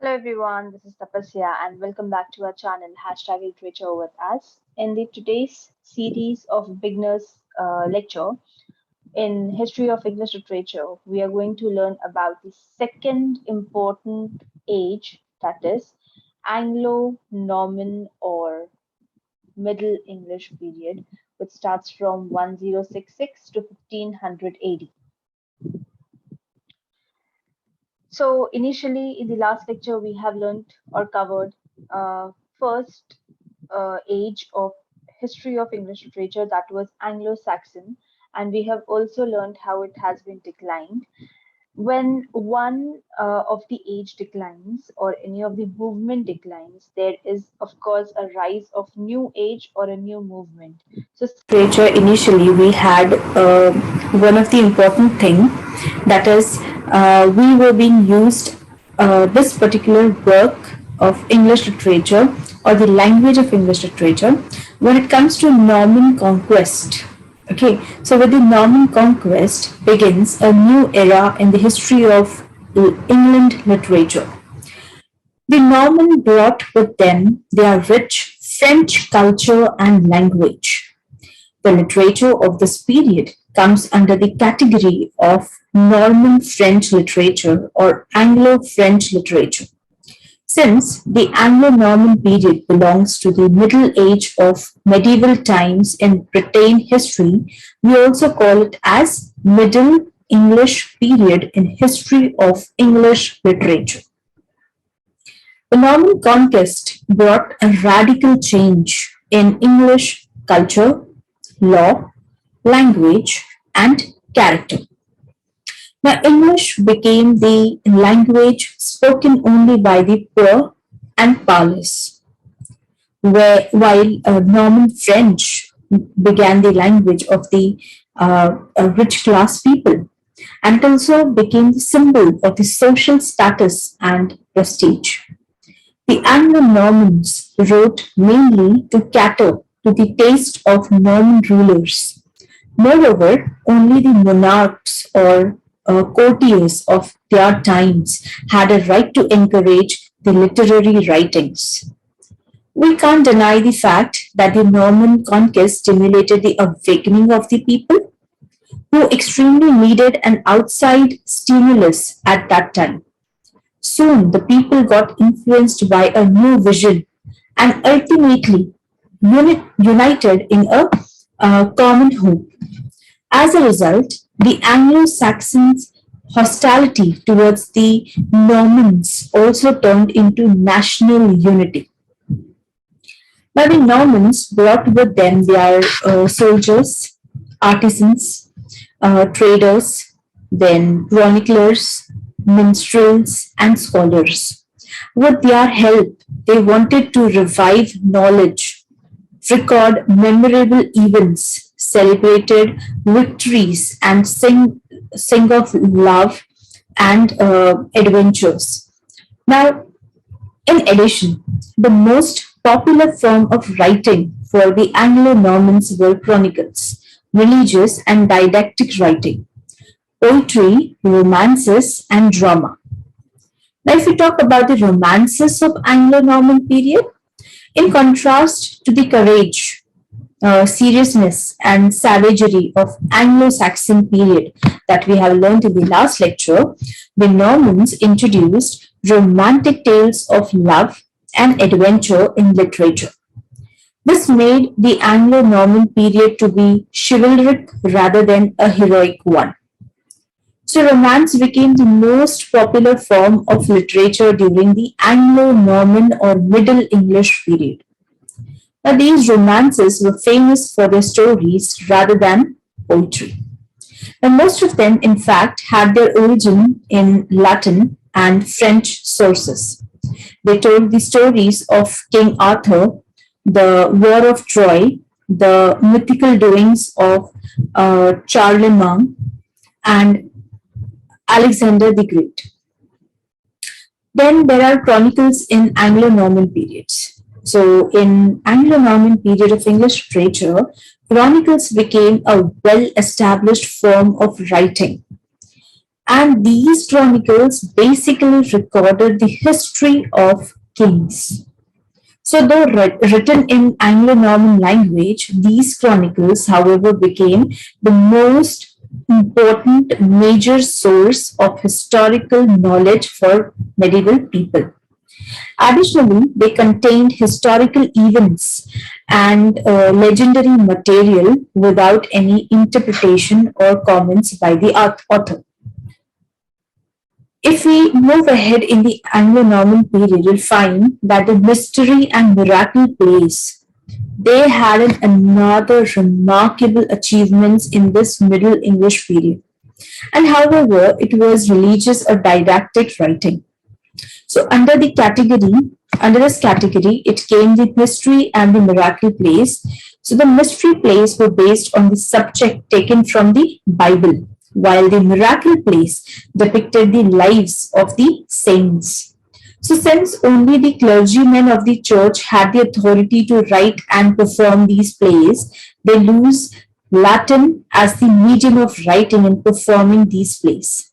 Hello everyone, this is Tapasya and welcome back to our channel Literature with us. In the today's series of beginners lecture in History of English Literature, we are going to learn about the second important age, that is Anglo-Norman or Middle English period, which starts from 1066 to 1500 AD. So initially, in the last lecture, we have learned or covered first age of history of English literature, that was Anglo-Saxon, and we have also learned how it has been declined. When one of the age declines or any of the movement declines, there is of course a rise of new age or a new movement. So literature initially we had one of the important thing, that is we were being used this particular work of English literature or the language of English literature when it comes to Norman Conquest. Okay, so with the Norman Conquest begins a new era in the history of England literature. The Norman brought with them their rich French culture and language. The literature of this period comes under the category of Norman French literature or Anglo-French literature. Since the Anglo-Norman period belongs to the middle age of medieval times in Britain history, we also call it as Middle English period in history of English literature. The Norman Conquest brought a radical change in English culture, law, language, and character. Now, English became the language spoken only by the poor and powerless, while Norman French began the language of the rich class people, and it also became the symbol of the social status and prestige. The Anglo-Normans wrote mainly to cater to the taste of Norman rulers. Moreover, only the monarchs or courtiers of their times had a right to encourage the literary writings. We can't deny the fact that the Norman conquest stimulated the awakening of the people, who extremely needed an outside stimulus at that time. Soon the people got influenced by a new vision and ultimately united in a common hope. As a result, the Anglo-Saxons' hostility towards the Normans also turned into national unity. Now, the Normans brought with them their soldiers, artisans, traders, then chroniclers, minstrels, and scholars. With their help, they wanted to revive knowledge, record memorable events, celebrated victories, and sing of love and adventures. Now, in addition, the most popular form of writing for the Anglo-Normans were chronicles, religious and didactic writing, poetry, romances, and drama. Now, if we talk about the romances of Anglo-Norman period, in contrast to the courage, seriousness, and savagery of Anglo-Saxon period that we have learned in the last lecture, the Normans introduced romantic tales of love and adventure in literature. This made the Anglo-Norman period to be chivalric rather than a heroic one. So romance became the most popular form of literature during the Anglo-Norman or Middle English period. Now, these romances were famous for their stories rather than poetry. Now, most of them, in fact, had their origin in Latin and French sources. They told the stories of King Arthur, the War of Troy, the mythical doings of Charlemagne, and Alexander the Great. Then there are chronicles in Anglo-Norman periods. So in Anglo-Norman period of English literature, chronicles became a well-established form of writing. And these chronicles basically recorded the history of kings. So, though written in Anglo-Norman language, these chronicles, however, became the most important major source of historical knowledge for medieval people. Additionally, they contained historical events and legendary material without any interpretation or comments by the author. If we move ahead in the Anglo-Norman period, you'll find that the mystery and miracle plays, they had another remarkable achievements in this Middle English period. And however, it was religious or didactic writing. So under this category, it came the mystery and the miracle plays. So the mystery plays were based on the subject taken from the Bible, while the miracle plays depicted the lives of the saints. So since only the clergymen of the church had the authority to write and perform these plays, they use Latin as the medium of writing and performing these plays.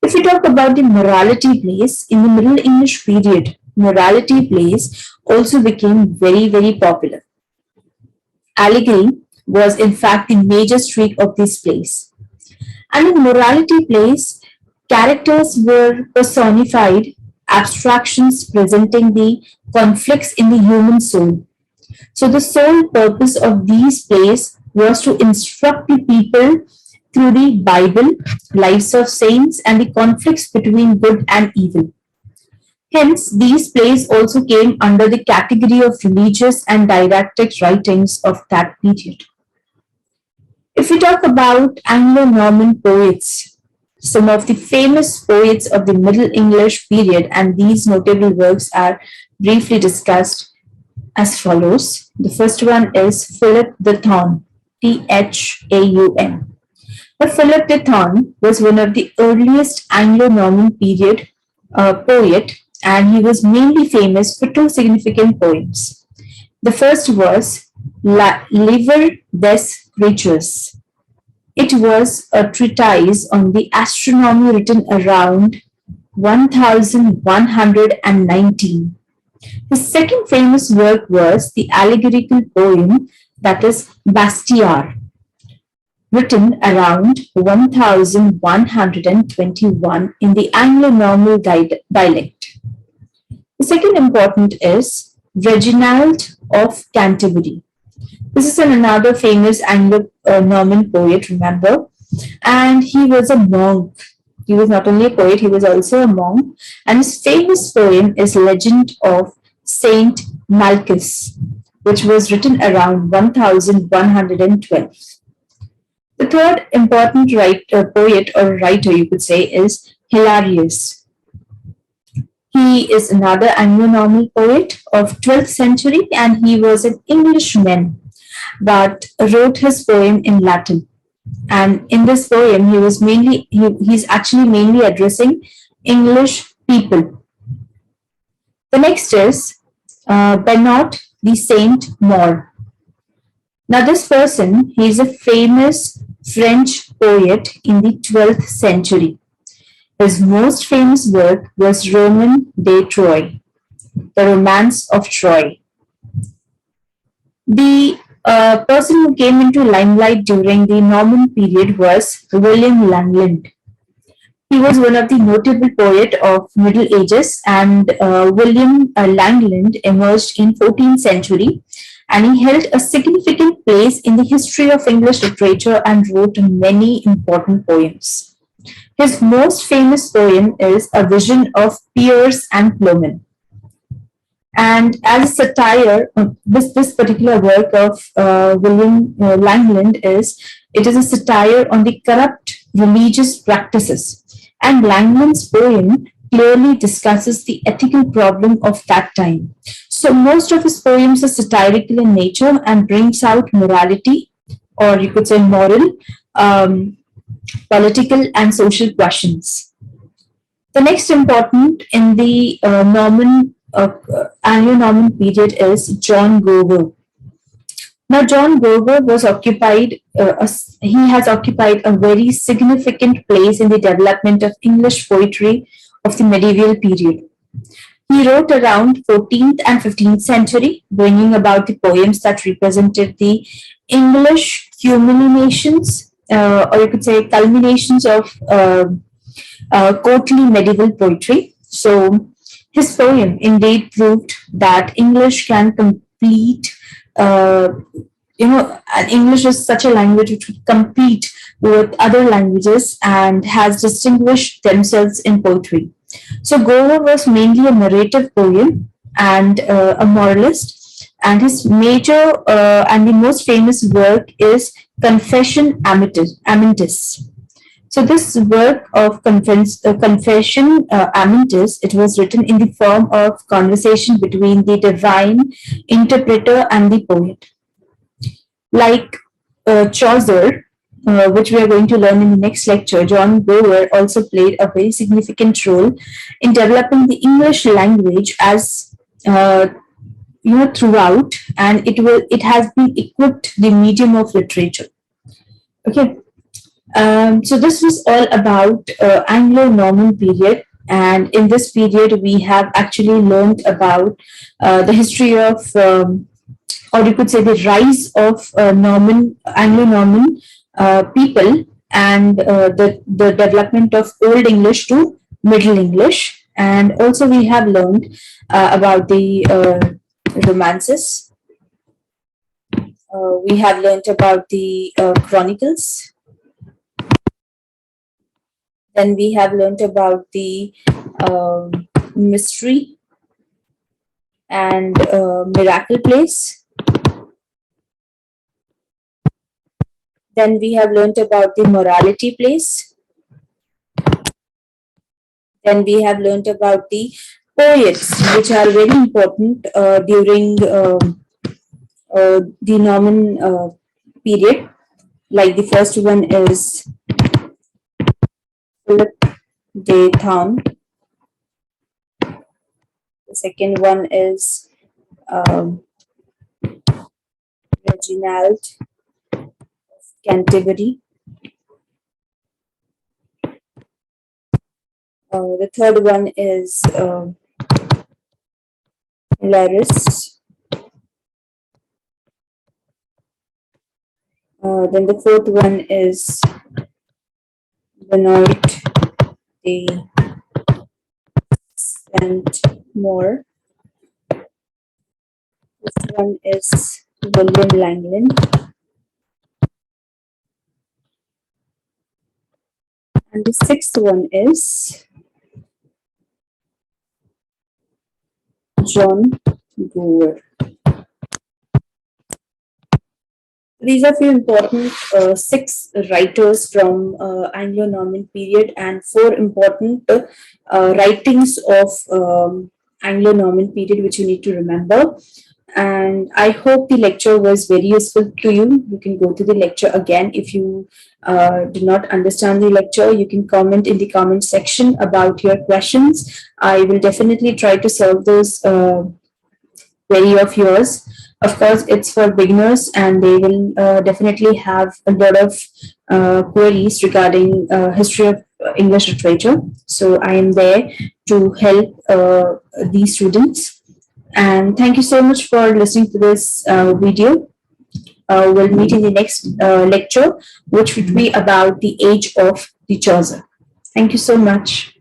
If we talk about the morality plays, in the Middle English period, morality plays also became very popular. Allegory was in fact the major streak of these plays. And in morality plays, characters were personified abstractions presenting the conflicts in the human soul. So the sole purpose of these plays was to instruct the people through the Bible, lives of saints, and the conflicts between good and evil. Hence, these plays also came under the category of religious and didactic writings of that period. If we talk about Anglo-Norman poets, some of the famous poets of the Middle English period, and these notable works are briefly discussed as follows. The first one is Philip the Thorn, Thaun. Now, Philip the Thorn was one of the earliest Anglo-Norman period poet, and he was mainly famous for two significant poems. The first was Liber des Creatures. It was a treatise on the astronomy written around 1119. His second famous work was the allegorical poem that is Bastiar, written around 1121 in the Anglo-Norman dialect. The second important is Reginald of Canterbury. This is another famous Anglo-Norman poet, remember, and he was a monk. He was not only a poet, he was also a monk, and his famous poem is Legend of Saint Malchus, which was written around 1112. The third important poet or writer, you could say, is Hilarius. He is another Anglo-Norman poet of 12th century, and he was an Englishman but wrote his poem in Latin. And in this poem, he's actually mainly addressing English people. The next is Bernard the Saint Maur. Now, this person, he is a famous French poet in the 12th century. His most famous work was Roman de Troyes, the Romance of Troy. The person who came into limelight during the Norman period was William Langland. He was one of the notable poets of Middle Ages, and William Langland emerged in 14th century, and he held a significant place in the history of English literature and wrote many important poems. His most famous poem is A Vision of Piers and Plowmen. And as a satire, this particular work of William Langland is a satire on the corrupt religious practices. And Langland's poem clearly discusses the ethical problem of that time. So most of his poems are satirical in nature and brings out morality, or you could say moral, political and social questions. The next important in the Anglo-Norman period is John Gower. Now, John Berger was he has occupied a very significant place in the development of English poetry of the medieval period. He wrote around 14th and 15th century, bringing about the poems that represented the English culminations, or you could say culminations of courtly medieval poetry. So his poem indeed proved that English can complete, uh, and English is such a language which would compete with other languages and has distinguished themselves in poetry. So Goa was mainly a narrative poem and a moralist, and his major and the most famous work is Amentis. So this work of Confession Amentis, it was written in the form of conversation between the divine interpreter and the poet. Like Chaucer, which we are going to learn in the next lecture, John Gower also played a very significant role in developing the English language as throughout, and it has been equipped the medium of literature. Okay, so this was all about Anglo-Norman period, and in this period we have actually learned about the history of, or you could say, the rise of Anglo-Norman people, and the development of Old English to Middle English, and also we have learned about the romances. We have learned about the Chronicles. Then we have learned about the mystery and miracle place. Then we have learned about the morality place. Then we have learned about the poets, which are very important during the Norman period. Like the first one is Philip de Thorn. The second one is Reginald Canterbury. The third one is Laris. Then the fourth one is Bernard de More. This one is William Langland. And the sixth one is John Gower. These are few important six writers from Anglo-Norman period and four important writings of Anglo-Norman period which you need to remember. And I hope the lecture was very useful to you. You can go to the lecture again. If you do not understand the lecture, you can comment in the comment section about your questions. I will definitely try to solve those query of yours. Of course, it's for beginners and they will definitely have a lot of queries regarding history of English literature. So I am there to help these students. And thank you so much for listening to this video. We'll meet in the next lecture, which would be about the age of the Chaucer. Thank you so much.